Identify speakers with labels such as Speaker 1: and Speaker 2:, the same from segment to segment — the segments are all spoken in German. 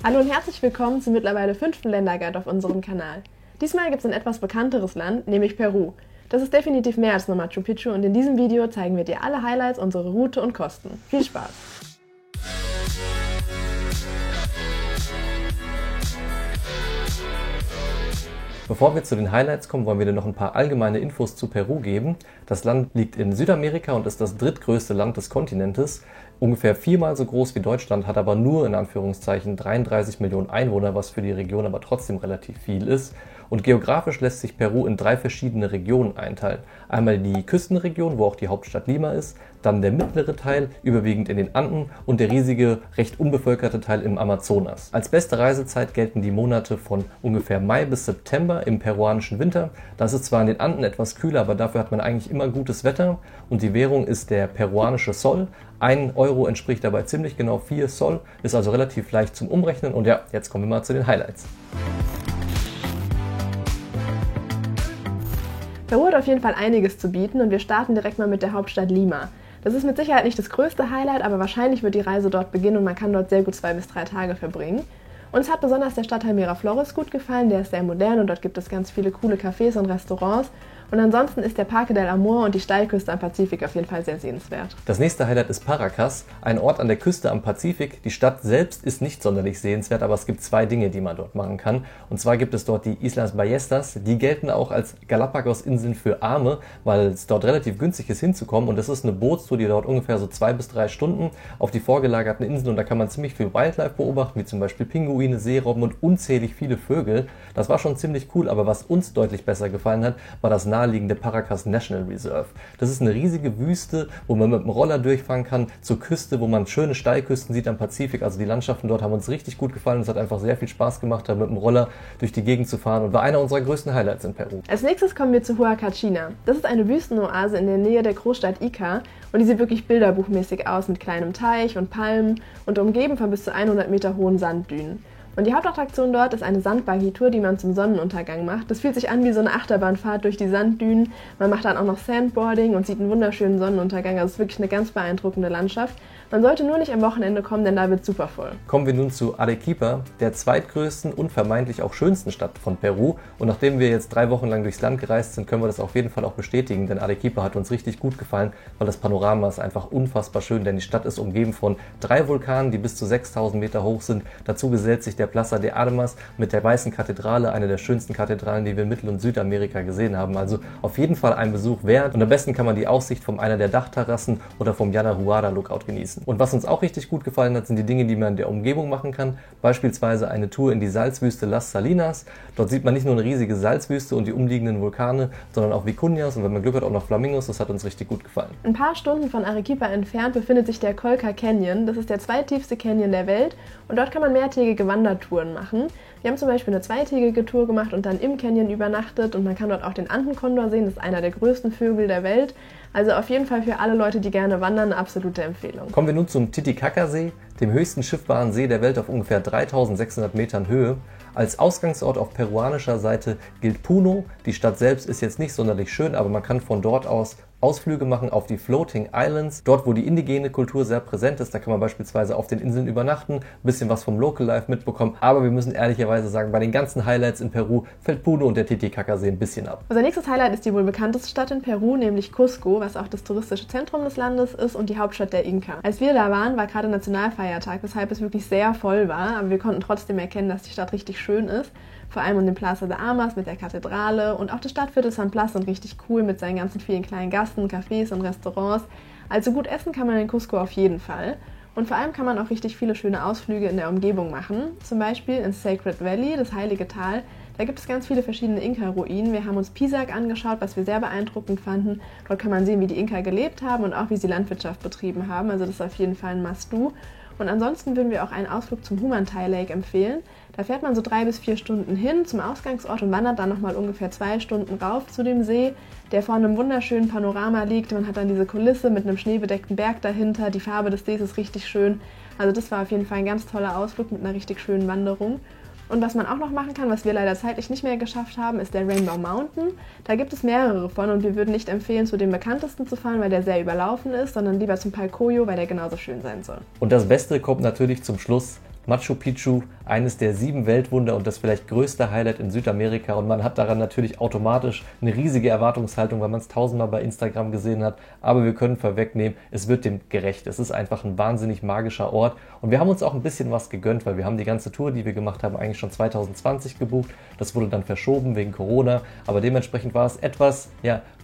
Speaker 1: Hallo und herzlich willkommen zum mittlerweile 5. Länderguide auf unserem Kanal. Diesmal gibt es ein etwas bekannteres Land, nämlich Peru. Das ist definitiv mehr als nur Machu Picchu und in diesem Video zeigen wir dir alle Highlights, unsere Route und Kosten. Viel Spaß!
Speaker 2: Bevor wir zu den Highlights kommen, wollen wir dir noch ein paar allgemeine Infos zu Peru geben. Das Land liegt in Südamerika und ist das drittgrößte Land des Kontinentes. Ungefähr 4-mal so groß wie Deutschland, hat aber nur in Anführungszeichen 33 Millionen Einwohner, was für die Region aber trotzdem relativ viel ist. Und geografisch lässt sich Peru in 3 verschiedene Regionen einteilen. Einmal die Küstenregion, wo auch die Hauptstadt Lima ist, dann der mittlere Teil, überwiegend in den Anden, und der riesige, recht unbevölkerte Teil im Amazonas. Als beste Reisezeit gelten die Monate von ungefähr Mai bis September im peruanischen Winter. Das ist zwar in den Anden etwas kühler, aber dafür hat man eigentlich immer gutes Wetter und die Währung ist der peruanische Sol. 1 Euro entspricht dabei ziemlich genau 4 Sol, ist also relativ leicht zum Umrechnen und ja, jetzt kommen wir mal zu den Highlights.
Speaker 1: Peru hat auf jeden Fall einiges zu bieten und wir starten direkt mal mit der Hauptstadt Lima. Das ist mit Sicherheit nicht das größte Highlight, aber wahrscheinlich wird die Reise dort beginnen und man kann dort sehr gut 2 bis 3 Tage verbringen. Uns hat besonders der Stadtteil Miraflores gut gefallen, der ist sehr modern und dort gibt es ganz viele coole Cafés und Restaurants. Und ansonsten ist der Parque del Amor und die Steilküste am Pazifik auf jeden Fall sehr sehenswert.
Speaker 2: Das nächste Highlight ist Paracas, ein Ort an der Küste am Pazifik. Die Stadt selbst ist nicht sonderlich sehenswert, aber es gibt 2 Dinge, die man dort machen kann. Und zwar gibt es dort die Islas Ballestas, die gelten auch als Galapagos-Inseln für Arme, weil es dort relativ günstig ist hinzukommen. Und das ist eine Bootstour, die dauert ungefähr so 2 bis 3 Stunden auf die vorgelagerten Inseln. Und da kann man ziemlich viel Wildlife beobachten, wie zum Beispiel Pinguine, Seerobben und unzählig viele Vögel. Das war schon ziemlich cool, aber was uns deutlich besser gefallen hat, war das naheliegende Paracas National Reserve. Das ist eine riesige Wüste, wo man mit dem Roller durchfahren kann, zur Küste, wo man schöne Steilküsten sieht am Pazifik. Also die Landschaften dort haben uns richtig gut gefallen. Es hat einfach sehr viel Spaß gemacht, da mit dem Roller durch die Gegend zu fahren und war einer unserer größten Highlights in Peru.
Speaker 1: Als nächstes kommen wir zu Huacachina. Das ist eine Wüstenoase in der Nähe der Großstadt Ica und die sieht wirklich bilderbuchmäßig aus mit kleinem Teich und Palmen und umgeben von bis zu 100 Meter hohen Sanddünen. Und die Hauptattraktion dort ist eine Sandbuggy-Tour, die man zum Sonnenuntergang macht. Das fühlt sich an wie so eine Achterbahnfahrt durch die Sanddünen. Man macht dann auch noch Sandboarding und sieht einen wunderschönen Sonnenuntergang. Also es ist wirklich eine ganz beeindruckende Landschaft. Man sollte nur nicht am Wochenende kommen, denn da wird es super voll.
Speaker 2: Kommen wir nun zu Arequipa, der zweitgrößten und vermeintlich auch schönsten Stadt von Peru. Und nachdem wir jetzt 3 Wochen lang durchs Land gereist sind, können wir das auf jeden Fall auch bestätigen, denn Arequipa hat uns richtig gut gefallen, weil das Panorama ist einfach unfassbar schön, denn die Stadt ist umgeben von 3 Vulkanen, die bis zu 6000 Meter hoch sind. Dazu gesellt sich der Plaza de Armas mit der weißen Kathedrale, eine der schönsten Kathedralen, die wir in Mittel- und Südamerika gesehen haben. Also auf jeden Fall ein Besuch wert und am besten kann man die Aussicht von einer der Dachterrassen oder vom Yanahuara Lookout genießen. Und was uns auch richtig gut gefallen hat, sind die Dinge, die man in der Umgebung machen kann. Beispielsweise eine Tour in die Salzwüste Las Salinas. Dort sieht man nicht nur eine riesige Salzwüste und die umliegenden Vulkane, sondern auch Vicuñas und wenn man Glück hat auch noch Flamingos. Das hat uns richtig gut gefallen.
Speaker 1: Ein paar Stunden von Arequipa entfernt befindet sich der Colca Canyon. Das ist der zweittiefste Canyon der Welt und dort kann man mehrtägige Wandertouren machen. Wir haben zum Beispiel eine 2-tägige Tour gemacht und dann im Canyon übernachtet und man kann dort auch den Andenkondor sehen. Das ist einer der größten Vögel der Welt. Also auf jeden Fall für alle Leute, die gerne wandern, eine absolute Empfehlung.
Speaker 2: Kommen wir nun zum Titicaca-See, dem höchsten schiffbaren See der Welt auf ungefähr 3600 Metern Höhe. Als Ausgangsort auf peruanischer Seite gilt Puno. Die Stadt selbst ist jetzt nicht sonderlich schön, aber man kann von dort aus Ausflüge machen auf die Floating Islands. Dort, wo die indigene Kultur sehr präsent ist, da kann man beispielsweise auf den Inseln übernachten, ein bisschen was vom Local Life mitbekommen. Aber wir müssen ehrlicherweise sagen, bei den ganzen Highlights in Peru fällt Puno und der Titicaca-See ein bisschen ab.
Speaker 1: Unser nächstes Highlight ist die wohl bekannteste Stadt in Peru, nämlich Cusco, was auch das touristische Zentrum des Landes ist und die Hauptstadt der Inka. Als wir da waren, war gerade Nationalfeiertag, weshalb es wirklich sehr voll war, aber wir konnten trotzdem erkennen, dass die Stadt richtig schön ist. Vor allem um den Plaza de Armas mit der Kathedrale und auch das Stadtviertel San Blas sind richtig cool mit seinen ganzen vielen kleinen Gassen, Cafés und Restaurants. Also gut essen kann man in Cusco auf jeden Fall. Und vor allem kann man auch richtig viele schöne Ausflüge in der Umgebung machen. Zum Beispiel ins Sacred Valley, das Heilige Tal. Da gibt es ganz viele verschiedene Inka-Ruinen. Wir haben uns Pisac angeschaut, was wir sehr beeindruckend fanden. Dort kann man sehen, wie die Inka gelebt haben und auch wie sie Landwirtschaft betrieben haben. Also das ist auf jeden Fall ein Must-Do. Und ansonsten würden wir auch einen Ausflug zum Humantay Lake empfehlen. Da fährt man so 3 bis 4 Stunden hin zum Ausgangsort und wandert dann nochmal ungefähr 2 Stunden rauf zu dem See, der vor einem wunderschönen Panorama liegt. Man hat dann diese Kulisse mit einem schneebedeckten Berg dahinter. Die Farbe des Sees ist richtig schön. Also das war auf jeden Fall ein ganz toller Ausflug mit einer richtig schönen Wanderung. Und was man auch noch machen kann, was wir leider zeitlich nicht mehr geschafft haben, ist der Rainbow Mountain. Da gibt es mehrere von und wir würden nicht empfehlen, zu dem bekanntesten zu fahren, weil der sehr überlaufen ist, sondern lieber zum Palcoyo, weil der genauso schön sein soll.
Speaker 2: Und das Beste kommt natürlich zum Schluss. Machu Picchu, eines der 7 Weltwunder und das vielleicht größte Highlight in Südamerika. Und man hat daran natürlich automatisch eine riesige Erwartungshaltung, weil man es tausendmal bei Instagram gesehen hat. Aber wir können vorwegnehmen, es wird dem gerecht. Es ist einfach ein wahnsinnig magischer Ort. Und wir haben uns auch ein bisschen was gegönnt, weil wir haben die ganze Tour, die wir gemacht haben, eigentlich schon 2020 gebucht. Das wurde dann verschoben wegen Corona. Aber dementsprechend war es etwas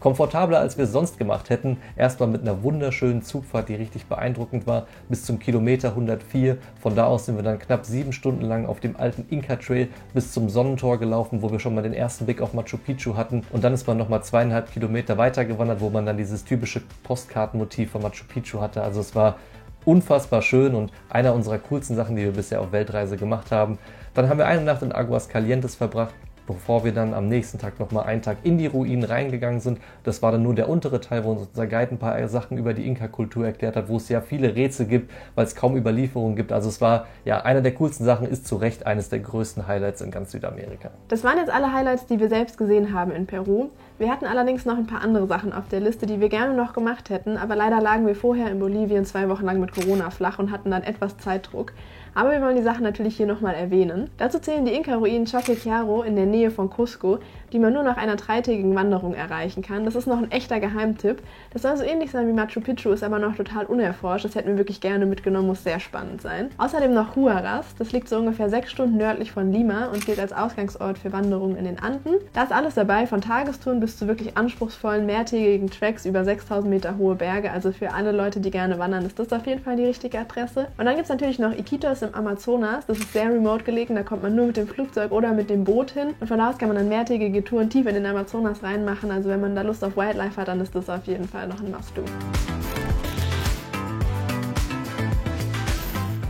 Speaker 2: komfortabler, als wir es sonst gemacht hätten. Erstmal mit einer wunderschönen Zugfahrt, die richtig beeindruckend war, bis zum Kilometer 104. Von da aus sind wir dann knapp 7 Stunden lang auf dem alten Inca Trail bis zum Sonnentor gelaufen, wo wir schon mal den ersten Blick auf Machu Picchu hatten. Und dann ist man nochmal 2,5 Kilometer weiter gewandert, wo man dann dieses typische Postkartenmotiv von Machu Picchu hatte. Also es war unfassbar schön und einer unserer coolsten Sachen, die wir bisher auf Weltreise gemacht haben. Dann haben wir eine Nacht in Aguascalientes verbracht, bevor wir dann am nächsten Tag nochmal einen Tag in die Ruinen reingegangen sind. Das war dann nur der untere Teil, wo uns unser Guide ein paar Sachen über die Inka-Kultur erklärt hat, wo es ja viele Rätsel gibt, weil es kaum Überlieferungen gibt. Also es war einer der coolsten Sachen, ist zu Recht eines der größten Highlights in ganz Südamerika.
Speaker 1: Das waren jetzt alle Highlights, die wir selbst gesehen haben in Peru. Wir hatten allerdings noch ein paar andere Sachen auf der Liste, die wir gerne noch gemacht hätten, aber leider lagen wir vorher in Bolivien 2 Wochen lang mit Corona flach und hatten dann etwas Zeitdruck. Aber wir wollen die Sachen natürlich hier nochmal erwähnen. Dazu zählen die Inka-Ruinen Choquequirao in der Nähe von Cusco, die man nur nach einer 3-tägigen Wanderung erreichen kann. Das ist noch ein echter Geheimtipp. Das soll so ähnlich sein wie Machu Picchu, ist aber noch total unerforscht. Das hätten wir wirklich gerne mitgenommen, muss sehr spannend sein. Außerdem noch Huaraz. Das liegt so ungefähr 6 Stunden nördlich von Lima und gilt als Ausgangsort für Wanderungen in den Anden. Da ist alles dabei, von Tagestouren bis zu wirklich anspruchsvollen, mehrtägigen Tracks über 6000 Meter hohe Berge. Also für alle Leute, die gerne wandern, ist das auf jeden Fall die richtige Adresse. Und dann gibt es natürlich noch Iquitos im Amazonas. Das ist sehr remote gelegen, da kommt man nur mit dem Flugzeug oder mit dem Boot hin. Und von da aus kann man dann mehrtägige Touren tief in den Amazonas reinmachen. Also wenn man da Lust auf Wildlife hat, dann ist das auf jeden Fall noch ein Must-Do.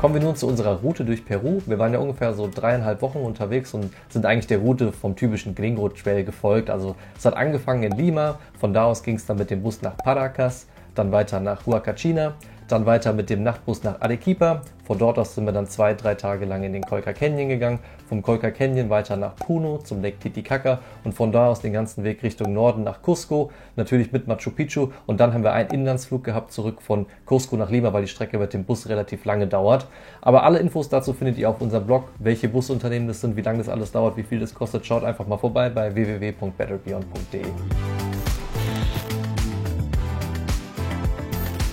Speaker 2: Kommen wir nun zu unserer Route durch Peru. Wir waren ja ungefähr so 3,5 Wochen unterwegs und sind eigentlich der Route vom typischen Gringo Trail gefolgt. Also es hat angefangen in Lima, von da aus ging es dann mit dem Bus nach Paracas, dann weiter nach Huacachina, dann weiter mit dem Nachtbus nach Arequipa. Von dort aus sind wir dann 2-3 Tage lang in den Colca Canyon gegangen. Vom Colca Canyon weiter nach Puno zum Lake Titicaca und von da aus den ganzen Weg Richtung Norden nach Cusco, natürlich mit Machu Picchu. Und dann haben wir einen Inlandsflug gehabt zurück von Cusco nach Lima, weil die Strecke mit dem Bus relativ lange dauert. Aber alle Infos dazu findet ihr auf unserem Blog, welche Busunternehmen das sind, wie lange das alles dauert, wie viel das kostet. Schaut einfach mal vorbei bei www.betterbeyond.de.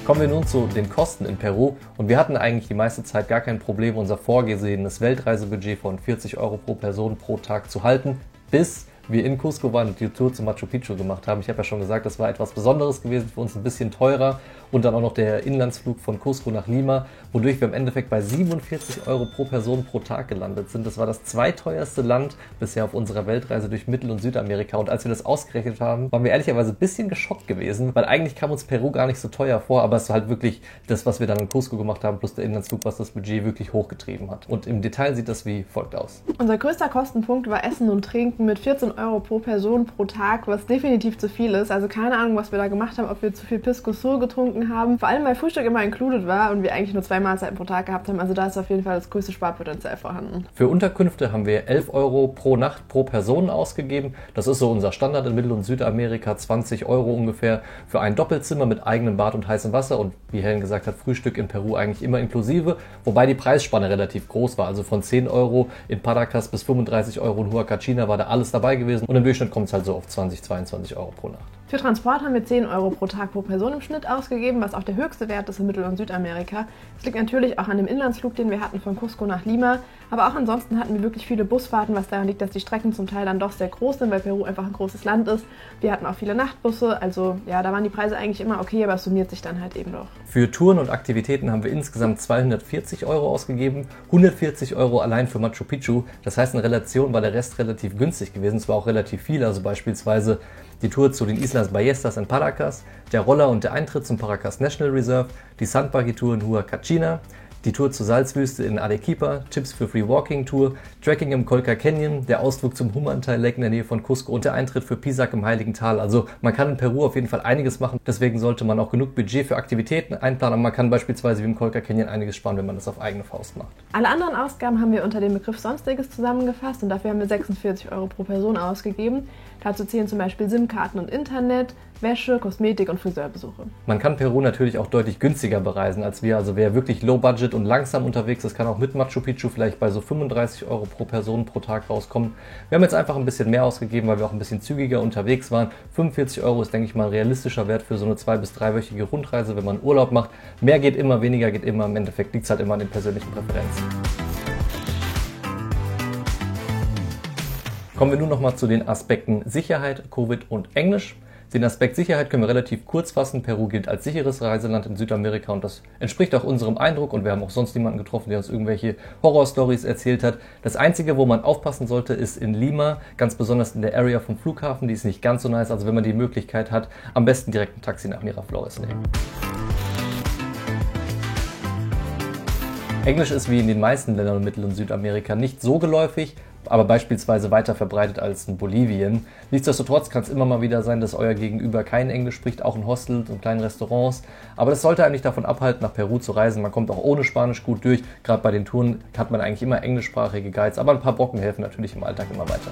Speaker 2: Kommen wir nun zu den Kosten in Peru und wir hatten eigentlich die meiste Zeit gar kein Problem, unser vorgesehenes Weltreisebudget von 40 Euro pro Person pro Tag zu halten, bis wir in Cusco waren und die Tour zu Machu Picchu gemacht haben. Ich habe ja schon gesagt, das war etwas Besonderes gewesen, für uns ein bisschen teurer und dann auch noch der Inlandsflug von Cusco nach Lima, wodurch wir im Endeffekt bei 47 Euro pro Person pro Tag gelandet sind. Das war das zweiteuerste Land bisher auf unserer Weltreise durch Mittel- und Südamerika und als wir das ausgerechnet haben, waren wir ehrlicherweise ein bisschen geschockt gewesen, weil eigentlich kam uns Peru gar nicht so teuer vor, aber es war halt wirklich das, was wir dann in Cusco gemacht haben, plus der Inlandsflug, was das Budget wirklich hochgetrieben hat. Und im Detail sieht das wie folgt aus.
Speaker 1: Unser größter Kostenpunkt war Essen und Trinken mit 14 Euro pro Person pro Tag, was definitiv zu viel ist. Also keine Ahnung, was wir da gemacht haben, ob wir zu viel Pisco Sur getrunken haben. Vor allem, weil Frühstück immer included war und wir eigentlich nur 2 Mahlzeiten pro Tag gehabt haben. Also da ist auf jeden Fall das größte Sparpotenzial vorhanden.
Speaker 2: Für Unterkünfte haben wir 11 Euro pro Nacht pro Person ausgegeben. Das ist so unser Standard in Mittel- und Südamerika, 20 Euro ungefähr für ein Doppelzimmer mit eigenem Bad und heißem Wasser. Und wie Helen gesagt hat, Frühstück in Peru eigentlich immer inklusive, wobei die Preisspanne relativ groß war. Also von 10 Euro in Paracas bis 35 Euro in Huacachina war da alles dabei gewesen. Und im Durchschnitt kommt es halt so auf 20, 22 Euro pro Nacht.
Speaker 1: Für Transport haben wir 10 Euro pro Tag pro Person im Schnitt ausgegeben, was auch der höchste Wert ist in Mittel- und Südamerika. Es liegt natürlich auch an dem Inlandsflug, den wir hatten von Cusco nach Lima, aber auch ansonsten hatten wir wirklich viele Busfahrten, was daran liegt, dass die Strecken zum Teil dann doch sehr groß sind, weil Peru einfach ein großes Land ist. Wir hatten auch viele Nachtbusse, also ja, da waren die Preise eigentlich immer okay, aber es summiert sich dann halt eben doch.
Speaker 2: Für Touren und Aktivitäten haben wir insgesamt 240 Euro ausgegeben, 140 Euro allein für Machu Picchu. Das heißt, in Relation war der Rest relativ günstig gewesen, es war auch relativ viel, also beispielsweise die Tour zu den Islas Ballestas in Paracas, der Roller und der Eintritt zum Paracas National Reserve, die Sandbuggy-Tour in Huacachina, die Tour zur Salzwüste in Arequipa, Tipps für Free Walking Tour, Trekking im Colca Canyon, der Ausflug zum Humantay Lake in der Nähe von Cusco und der Eintritt für Pisac im Heiligen Tal. Also man kann in Peru auf jeden Fall einiges machen, deswegen sollte man auch genug Budget für Aktivitäten einplanen, aber man kann beispielsweise wie im Colca Canyon einiges sparen, wenn man das auf eigene Faust macht.
Speaker 1: Alle anderen Ausgaben haben wir unter dem Begriff Sonstiges zusammengefasst und dafür haben wir 46 Euro pro Person ausgegeben. Dazu zählen zum Beispiel SIM-Karten und Internet, Wäsche, Kosmetik und Friseurbesuche.
Speaker 2: Man kann Peru natürlich auch deutlich günstiger bereisen als wir. Also wer wirklich Low Budget und langsam unterwegs. Das kann auch mit Machu Picchu vielleicht bei so 35 € pro Person pro Tag rauskommen. Wir haben jetzt einfach ein bisschen mehr ausgegeben, weil wir auch ein bisschen zügiger unterwegs waren. 45 € ist, denke ich mal, ein realistischer Wert für so eine 2- bis 3-wöchige Rundreise, wenn man Urlaub macht. Mehr geht immer, weniger geht immer. Im Endeffekt liegt es halt immer an den persönlichen Präferenzen. Kommen wir nun nochmal zu den Aspekten Sicherheit, Covid und Englisch. Den Aspekt Sicherheit können wir relativ kurz fassen. Peru gilt als sicheres Reiseland in Südamerika und das entspricht auch unserem Eindruck und wir haben auch sonst niemanden getroffen, der uns irgendwelche Horrorstories erzählt hat. Das Einzige, wo man aufpassen sollte, ist in Lima, ganz besonders in der Area vom Flughafen. Die ist nicht ganz so nice, also wenn man die Möglichkeit hat, am besten direkt ein Taxi nach Miraflores nehmen. Englisch ist wie in den meisten Ländern in Mittel- und Südamerika nicht so geläufig, aber beispielsweise weiter verbreitet als in Bolivien. Nichtsdestotrotz kann es immer mal wieder sein, dass euer Gegenüber kein Englisch spricht, auch in Hostels und kleinen Restaurants. Aber das sollte eigentlich davon abhalten, nach Peru zu reisen. Man kommt auch ohne Spanisch gut durch. Gerade bei den Touren hat man eigentlich immer englischsprachige Guides, aber ein paar Brocken helfen natürlich im Alltag immer weiter.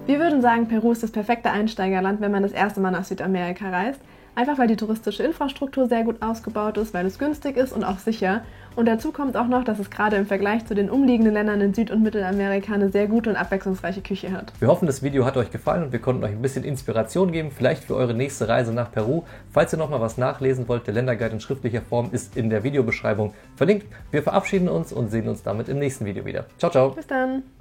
Speaker 1: Wir würden sagen, Peru ist das perfekte Einsteigerland, wenn man das erste Mal nach Südamerika reist. Einfach weil die touristische Infrastruktur sehr gut ausgebaut ist, weil es günstig ist und auch sicher. Und dazu kommt auch noch, dass es gerade im Vergleich zu den umliegenden Ländern in Süd- und Mittelamerika eine sehr gute und abwechslungsreiche Küche hat.
Speaker 2: Wir hoffen, das Video hat euch gefallen und wir konnten euch ein bisschen Inspiration geben, vielleicht für eure nächste Reise nach Peru. Falls ihr nochmal was nachlesen wollt, der Länderguide in schriftlicher Form ist in der Videobeschreibung verlinkt. Wir verabschieden uns und sehen uns damit im nächsten Video wieder. Ciao, ciao!
Speaker 1: Bis dann!